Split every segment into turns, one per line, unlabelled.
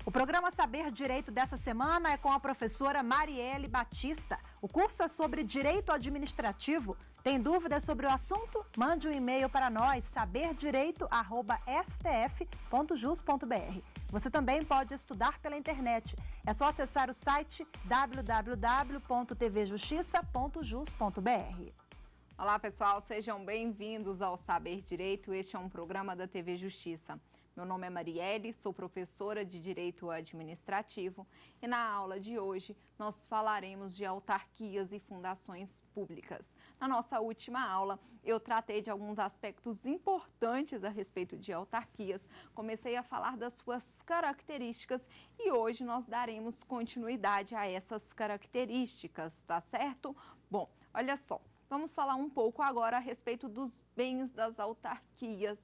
O programa Saber Direito dessa semana é com a professora Marielle Batista. O curso é sobre direito administrativo. Tem dúvidas sobre o assunto? Mande um e-mail para nós, saberdireito@stf.jus.br. Você também pode estudar pela internet. É só acessar o site www.tvjustiça.jus.br.
Olá, pessoal, sejam bem-vindos ao Saber Direito. Este é um programa da TV Justiça. Meu nome é Marielle, sou professora de Direito Administrativo e na aula de hoje nós falaremos de autarquias e fundações públicas. Na nossa última aula, eu tratei de alguns aspectos importantes a respeito de autarquias, comecei a falar das suas características e hoje nós daremos continuidade a essas características, tá certo? Bom, olha só, vamos falar um pouco agora a respeito dos bens das autarquias.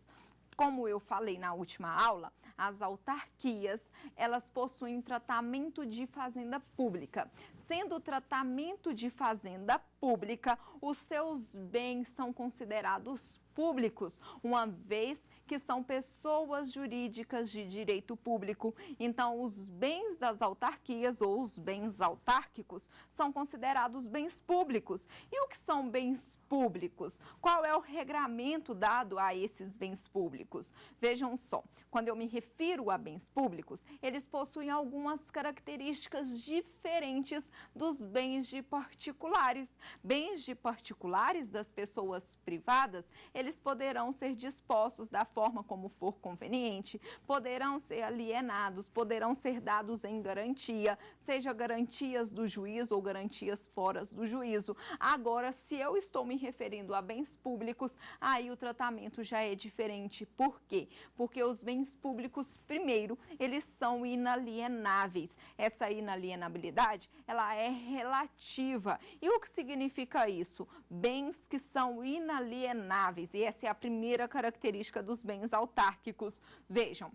Como eu falei na última aula, as autarquias, elas possuem tratamento de fazenda pública. Sendo tratamento de fazenda pública, os seus bens são considerados públicos, uma vez que são pessoas jurídicas de direito público. Então, os bens das autarquias ou os bens autárquicos são considerados bens públicos. E o que são bens públicos? Qual é o regramento dado a esses bens públicos? Vejam só, quando eu me refiro a bens públicos, eles possuem algumas características diferentes dos bens de particulares. Bens de particulares das pessoas privadas, eles poderão ser dispostos da forma como for conveniente, poderão ser alienados, poderão ser dados em garantia, seja garantias do juízo ou garantias fora do juízo. Agora, se eu estou me referindo a bens públicos, aí o tratamento já é diferente. Por quê? Porque os bens públicos, primeiro, eles são inalienáveis. Essa inalienabilidade, ela é relativa. E o que significa isso? Bens que são inalienáveis. E essa é a primeira característica dos bens autárquicos. Vejam,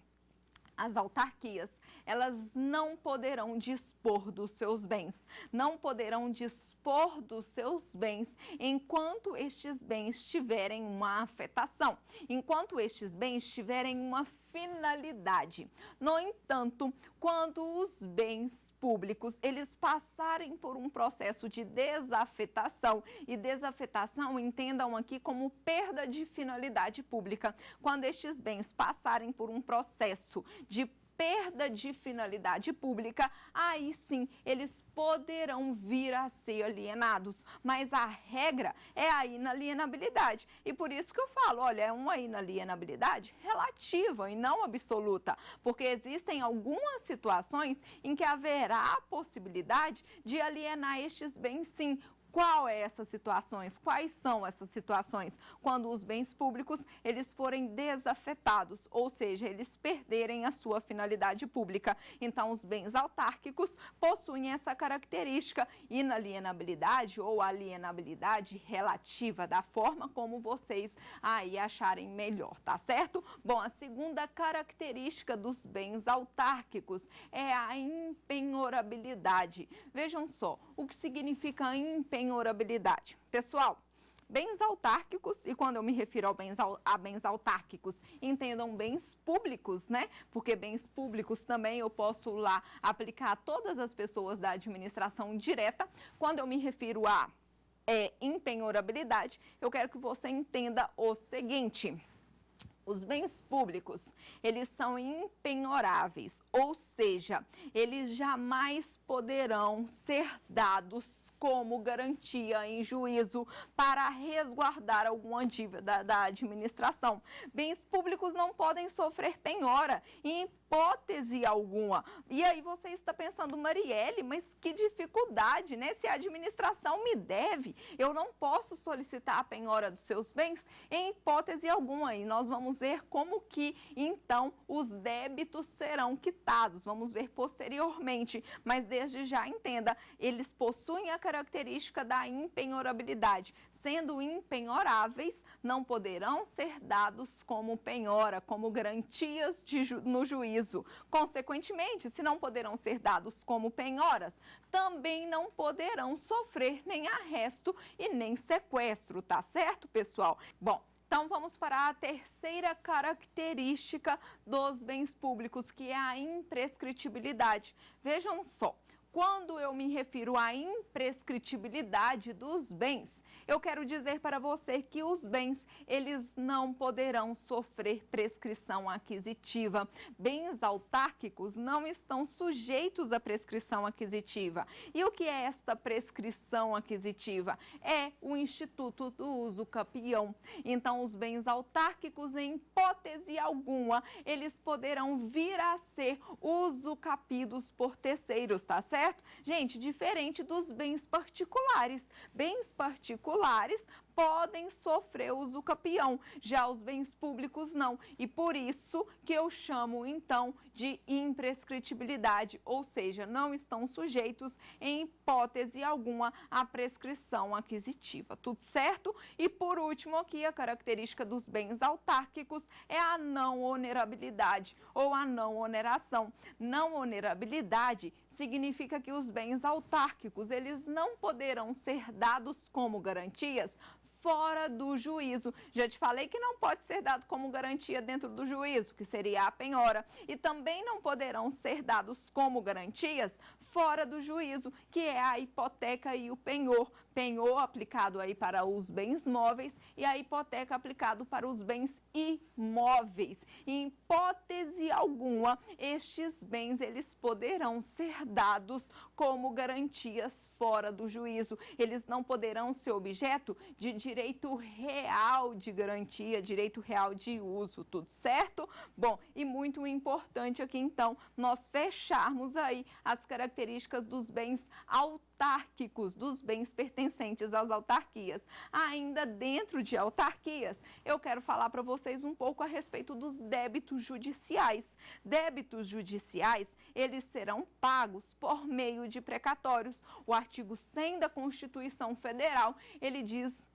as autarquias, elas não poderão dispor dos seus bens, não poderão dispor dos seus bens enquanto estes bens tiverem uma afetação, enquanto estes bens tiverem uma finalidade. No entanto, quando os bens públicos, eles passarem por um processo de desafetação, e desafetação entendam aqui como perda de finalidade pública, quando estes bens passarem por um processo de perda de finalidade pública, aí sim eles poderão vir a ser alienados, mas a regra é a inalienabilidade e por isso que eu falo, olha, é uma inalienabilidade relativa e não absoluta, porque existem algumas situações em que haverá a possibilidade de alienar estes bens sim. Qual é essas situações? Quais são essas situações? Quando os bens públicos, eles forem desafetados, ou seja, eles perderem a sua finalidade pública. Então, os bens autárquicos possuem essa característica, inalienabilidade ou alienabilidade relativa, da forma como vocês aí acharem melhor, tá certo? Bom, a segunda característica dos bens autárquicos é a impenhorabilidade. Vejam só, o que significa impenhorabilidade? Pessoal, bens autárquicos, e quando eu me refiro a bens autárquicos, entendam bens públicos, né? Porque bens públicos também eu posso lá aplicar a todas as pessoas da administração direta. Quando eu me refiro a impenhorabilidade, eu quero que você entenda o seguinte: os bens públicos, eles são impenhoráveis, ou seja, eles jamais poderão ser dados como garantia em juízo para resguardar alguma dívida da administração. Bens públicos não podem sofrer penhora em hipótese alguma. E aí você está pensando, Marielle, mas que dificuldade, né? Se a administração me deve, eu não posso solicitar a penhora dos seus bens em hipótese alguma. E nós vamos ver como que, então, os débitos serão quitados. Vamos ver posteriormente, mas desde já entenda, eles possuem a característica da impenhorabilidade. Sendo impenhoráveis, não poderão ser dados como penhora, como garantias no juízo. Consequentemente, se não poderão ser dados como penhoras, também não poderão sofrer nem arresto e nem sequestro, tá certo, pessoal? Bom, Então, vamos para a terceira característica dos bens públicos, que é a imprescritibilidade. Vejam só, quando eu me refiro à imprescritibilidade dos bens, eu quero dizer para você que os bens, eles não poderão sofrer prescrição aquisitiva. Bens autárquicos não estão sujeitos à prescrição aquisitiva. E o que é esta prescrição aquisitiva? É o Instituto do Uso Capião. Então, os bens autárquicos, em hipótese alguma, eles poderão vir a ser usucapidos por terceiros, tá certo? Gente, diferente dos bens particulares. Bens particulares podem sofrer usucapião, já os bens públicos não. E por isso que eu chamo, então, de imprescritibilidade, ou seja, não estão sujeitos, em hipótese alguma, à prescrição aquisitiva. Tudo certo? E por último aqui, a característica dos bens autárquicos é a não onerabilidade ou a não oneração. Não onerabilidade significa que os bens autárquicos, eles não poderão ser dados como garantias fora do juízo. Já te falei que não pode ser dado como garantia dentro do juízo, que seria a penhora. E também não poderão ser dados como garantias fora do juízo, que é a hipoteca e o penhor. Penhor aplicado aí para os bens móveis e a hipoteca aplicado para os bens imóveis. Em hipótese alguma, estes bens, eles poderão ser dados como garantias fora do juízo. Eles não poderão ser objeto de direito real de garantia, direito real de uso, tudo certo? Bom, e muito importante aqui, então, nós fecharmos aí as características dos bens autárquicos, dos bens pertencentes às autarquias. Ainda dentro de autarquias, eu quero falar para vocês um pouco a respeito dos débitos judiciais. Débitos judiciais, eles serão pagos por meio de precatórios. O artigo 100 da Constituição Federal, ele diz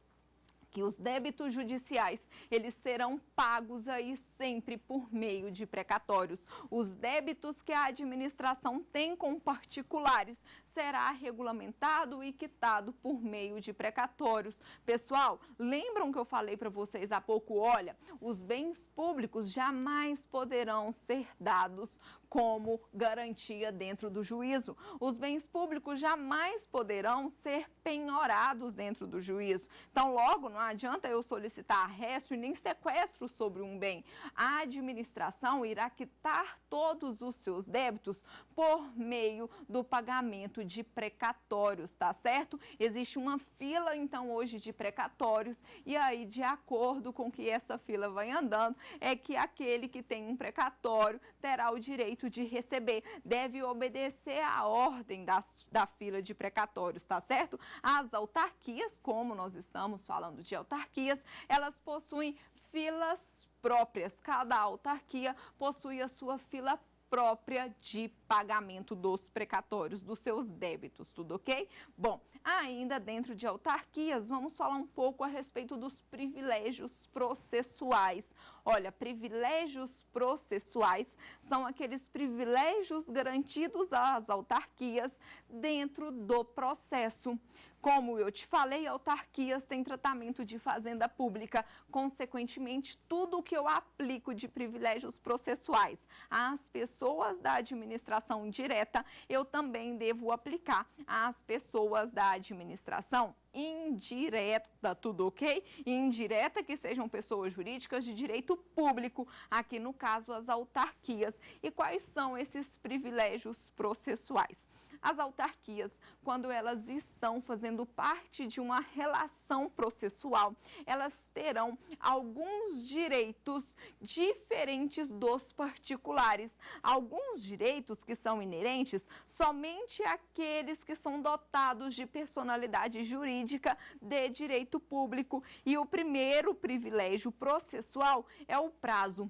que os débitos judiciais, eles serão pagos aí sempre por meio de precatórios. Os débitos que a administração tem com particulares será regulamentado e quitado por meio de precatórios. Pessoal, lembram que eu falei para vocês há pouco? Olha, os bens públicos jamais poderão ser dados como garantia dentro do juízo. Os bens públicos jamais poderão ser penhorados dentro do juízo. Então, logo, não adianta eu solicitar arresto e nem sequestro sobre um bem. A administração irá quitar todos os seus débitos por meio do pagamento de precatórios, tá certo? Existe uma fila, então, hoje de precatórios e aí, de acordo com que essa fila vai andando, é que aquele que tem um precatório terá o direito de receber, deve obedecer à ordem da fila de precatórios, tá certo? As autarquias, como nós estamos falando de autarquias, elas possuem filas próprias. Cada autarquia possui a sua fila própria de pagamento dos precatórios, dos seus débitos, tudo ok? Bom, ainda dentro de autarquias, vamos falar um pouco a respeito dos privilégios processuais. Olha, privilégios processuais são aqueles privilégios garantidos às autarquias dentro do processo. Como eu te falei, autarquias têm tratamento de fazenda pública. Consequentemente, tudo o que eu aplico de privilégios processuais às pessoas da administração direta, eu também devo aplicar às pessoas da administração indireta, tudo ok? Indireta, que sejam pessoas jurídicas de direito público, aqui no caso as autarquias. E quais são esses privilégios processuais? As autarquias, quando elas estão fazendo parte de uma relação processual, elas terão alguns direitos diferentes dos particulares. Alguns direitos que são inerentes somente àqueles que são dotados de personalidade jurídica de direito público. E o primeiro privilégio processual é o prazo.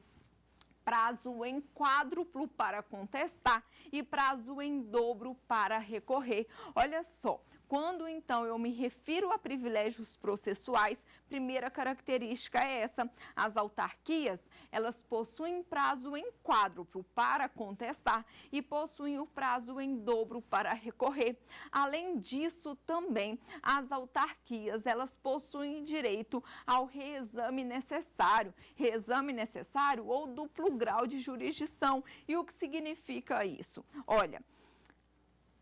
Prazo em quádruplo para contestar e prazo em dobro para recorrer. Olha só, Quando então eu me refiro a privilégios processuais, primeira característica é essa: as autarquias, elas possuem prazo em quádruplo para contestar e possuem o prazo em dobro para recorrer. Além disso, também as autarquias, elas possuem direito ao reexame necessário ou duplo grau de jurisdição. E o que significa isso? Olha,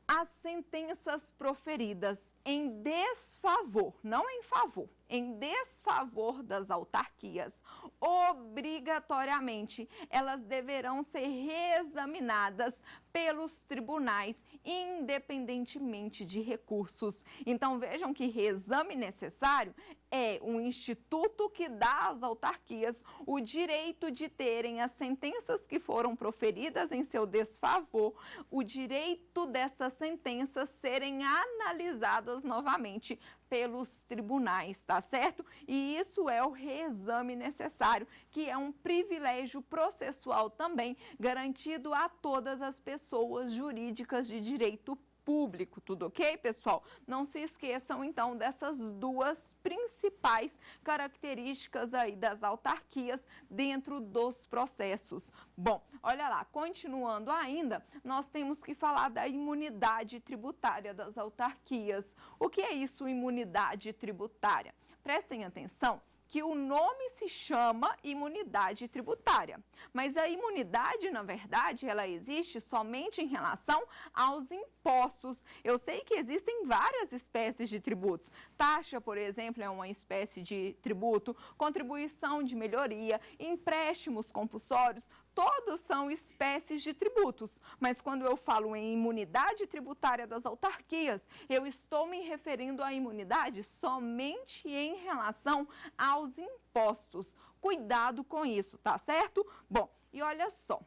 as sentenças proferidas em desfavor, não em favor, em desfavor das autarquias, obrigatoriamente, elas deverão ser reexaminadas pelos tribunais, independentemente de recursos. Então, vejam que reexame necessário é um instituto que dá às autarquias o direito de terem as sentenças que foram proferidas em seu desfavor, o direito dessas sentenças serem analisadas novamente pelos tribunais, tá certo? E isso é o reexame necessário, que é um privilégio processual também garantido a todas as pessoas jurídicas de direito público, tudo ok, pessoal? Não se esqueçam, então, dessas duas principais características aí das autarquias dentro dos processos. Bom, olha lá, continuando ainda, nós temos que falar da imunidade tributária das autarquias. O que é isso, imunidade tributária? Prestem atenção que o nome se chama imunidade tributária, mas a imunidade, na verdade, ela existe somente em relação aos impostos. Eu sei que existem várias espécies de tributos. Taxa, por exemplo, é uma espécie de tributo, contribuição de melhoria, empréstimos compulsórios, todos são espécies de tributos, mas quando eu falo em imunidade tributária das autarquias, eu estou me referindo à imunidade somente em relação aos impostos. Cuidado com isso, tá certo? Bom, e olha só,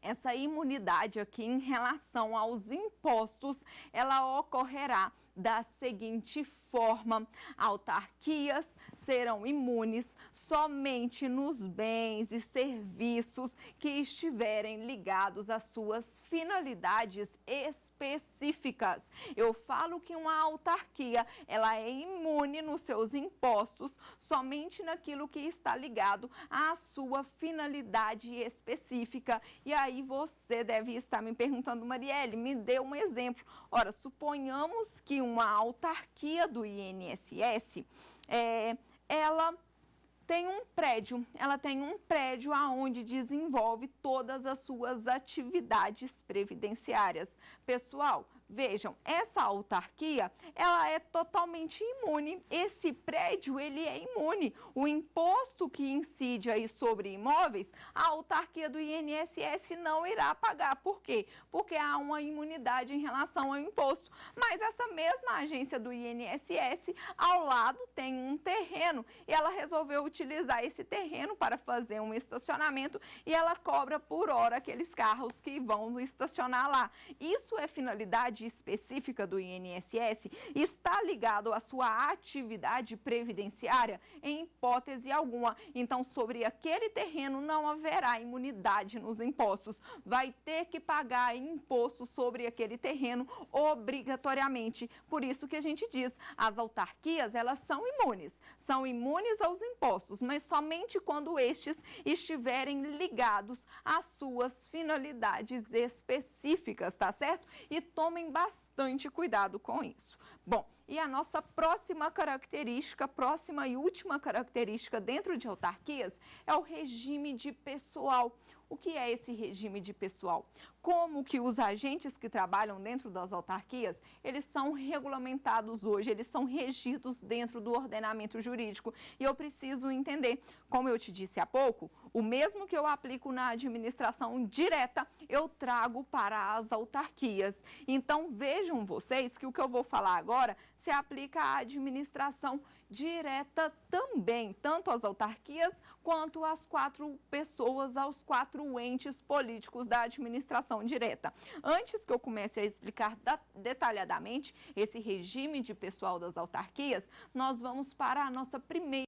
essa imunidade aqui em relação aos impostos, ela ocorrerá da seguinte forma: autarquias serão imunes somente nos bens e serviços que estiverem ligados às suas finalidades específicas. Eu falo que uma autarquia, ela é imune nos seus impostos somente naquilo que está ligado à sua finalidade específica. E aí você deve estar me perguntando: Marielle, me dê um exemplo. Ora, suponhamos que uma autarquia do INSS, ela tem um prédio aonde desenvolve todas as suas atividades previdenciárias. Pessoal, vejam, essa autarquia, ela é totalmente imune. Esse prédio, ele é imune. O imposto que incide aí sobre imóveis, a autarquia do INSS não irá pagar. Por quê? Porque há uma imunidade em relação ao imposto. Mas essa mesma agência do INSS, ao lado, tem um terreno e ela resolveu utilizar esse terreno para fazer um estacionamento e ela cobra por hora aqueles carros que vão estacionar lá. Isso é finalidade específica do INSS? Está ligado à sua atividade previdenciária? Em hipótese alguma. Então, sobre aquele terreno não haverá imunidade nos impostos. Vai ter que pagar imposto sobre aquele terreno obrigatoriamente. Por isso que a gente diz, as autarquias, elas são imunes aos impostos, mas somente quando estes estiverem ligados às suas finalidades específicas, tá certo? E tomem bastante cuidado com isso. Bom, e a nossa próxima e última característica dentro de autarquias é o regime de pessoal. O que é esse regime de pessoal? Como que os agentes que trabalham dentro das autarquias, eles são regulamentados hoje, eles são regidos dentro do ordenamento jurídico. E eu preciso entender, como eu te disse há pouco, o mesmo que eu aplico na administração direta, eu trago para as autarquias. Então, vejam vocês que o que eu vou falar agora se aplica à administração direta também, tanto às autarquias quanto às 4 pessoas, aos 4 entes políticos da administração direta. Antes que eu comece a explicar detalhadamente esse regime de pessoal das autarquias, nós vamos para a nossa primeira